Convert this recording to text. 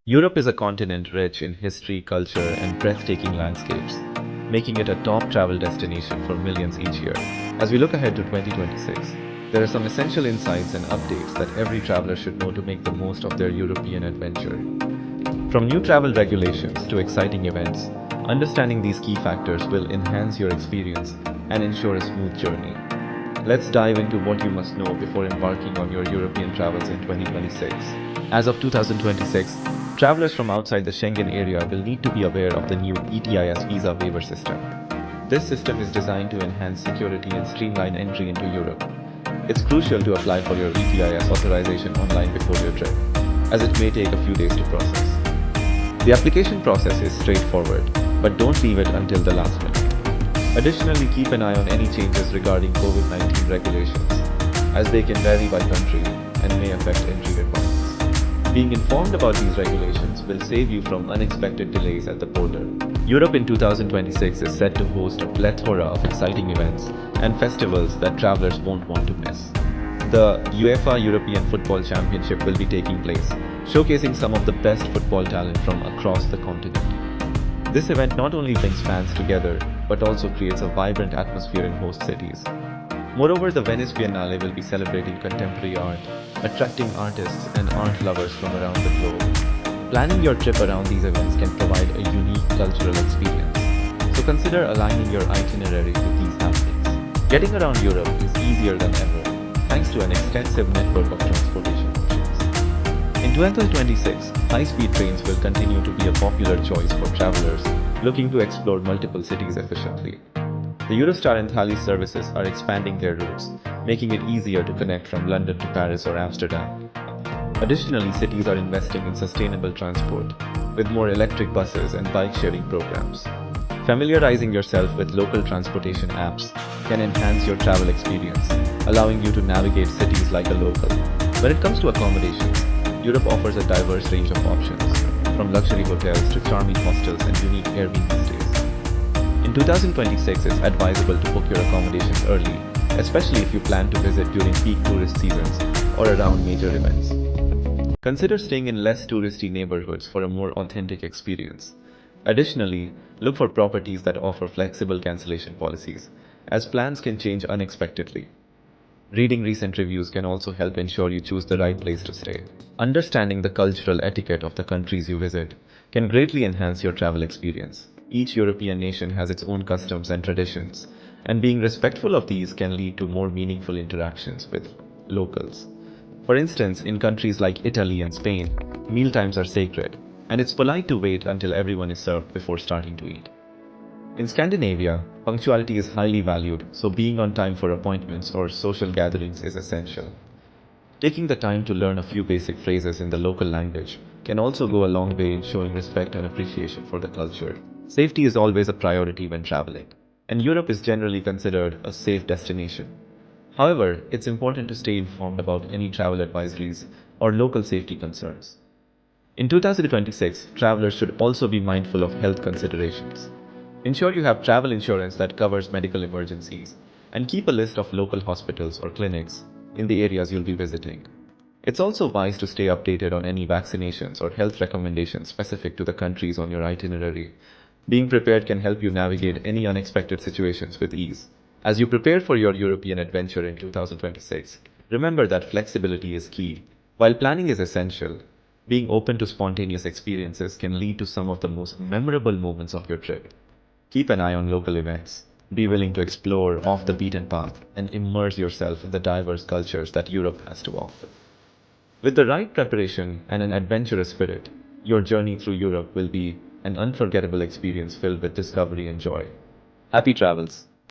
Europe is a continent rich in history, culture, and breathtaking landscapes, making it a top travel destination for millions each year. As we look ahead to 2026, there are some essential insights and updates that every traveler should know to make the most of their European adventure. From new travel regulations to exciting events, understanding these key factors will enhance your experience and ensure a smooth journey. Let's dive into what you must know before embarking on your European travels in 2026. As of 2026, travelers from outside the Schengen area will need to be aware of the new ETIS visa waiver system. This system is designed to enhance security and streamline entry into Europe. It's crucial to apply for your ETIS authorization online before your trip, as it may take a few days to process. The application process is straightforward, but don't leave it until the last minute. Additionally, keep an eye on any changes regarding COVID-19 regulations, as they can vary by country and may affect entry requirements. Being informed about these regulations will save you from unexpected delays at the border. Europe in 2026 is set to host a plethora of exciting events and festivals that travelers won't want to miss. The UEFA European Football Championship will be taking place, showcasing some of the best football talent from across the continent. This event not only brings fans together, but also creates a vibrant atmosphere in host cities. Moreover, the Venice Biennale will be celebrating contemporary art, attracting artists and art lovers from around the globe. Planning your trip around these events can provide a unique cultural experience, so consider aligning your itinerary with these happenings. Getting around Europe is easier than ever, thanks to an extensive network of transportation options. In 2026, high-speed trains will continue to be a popular choice for travelers looking to explore multiple cities efficiently. The Eurostar and Thalys services are expanding their routes, making it easier to connect from London to Paris or Amsterdam. Additionally, cities are investing in sustainable transport, with more electric buses and bike-sharing programs. Familiarizing yourself with local transportation apps can enhance your travel experience, allowing you to navigate cities like a local. When it comes to accommodations, Europe offers a diverse range of options, from luxury hotels to charming hostels and unique Airbnb stays. In 2026, it's advisable to book your accommodations early, especially if you plan to visit during peak tourist seasons or around major events. Consider staying in less touristy neighborhoods for a more authentic experience. Additionally, look for properties that offer flexible cancellation policies, as plans can change unexpectedly. Reading recent reviews can also help ensure you choose the right place to stay. Understanding the cultural etiquette of the countries you visit can greatly enhance your travel experience. Each European nation has its own customs and traditions, and being respectful of these can lead to more meaningful interactions with locals. For instance, in countries like Italy and Spain, mealtimes are sacred, and it's polite to wait until everyone is served before starting to eat. In Scandinavia, punctuality is highly valued, so being on time for appointments or social gatherings is essential. Taking the time to learn a few basic phrases in the local language can also go a long way in showing respect and appreciation for the culture. Safety is always a priority when traveling, and Europe is generally considered a safe destination. However, it's important to stay informed about any travel advisories or local safety concerns. In 2026, travelers should also be mindful of health considerations. Ensure you have travel insurance that covers medical emergencies, and keep a list of local hospitals or clinics in the areas you'll be visiting. It's also wise to stay updated on any vaccinations or health recommendations specific to the countries on your itinerary. Being prepared can help you navigate any unexpected situations with ease. As you prepare for your European adventure in 2026, remember that flexibility is key. While planning is essential, being open to spontaneous experiences can lead to some of the most memorable moments of your trip. Keep an eye on local events. Be willing to explore off the beaten path and immerse yourself in the diverse cultures that Europe has to offer. With the right preparation and an adventurous spirit, your journey through Europe will be an unforgettable experience filled with discovery and joy. Happy travels!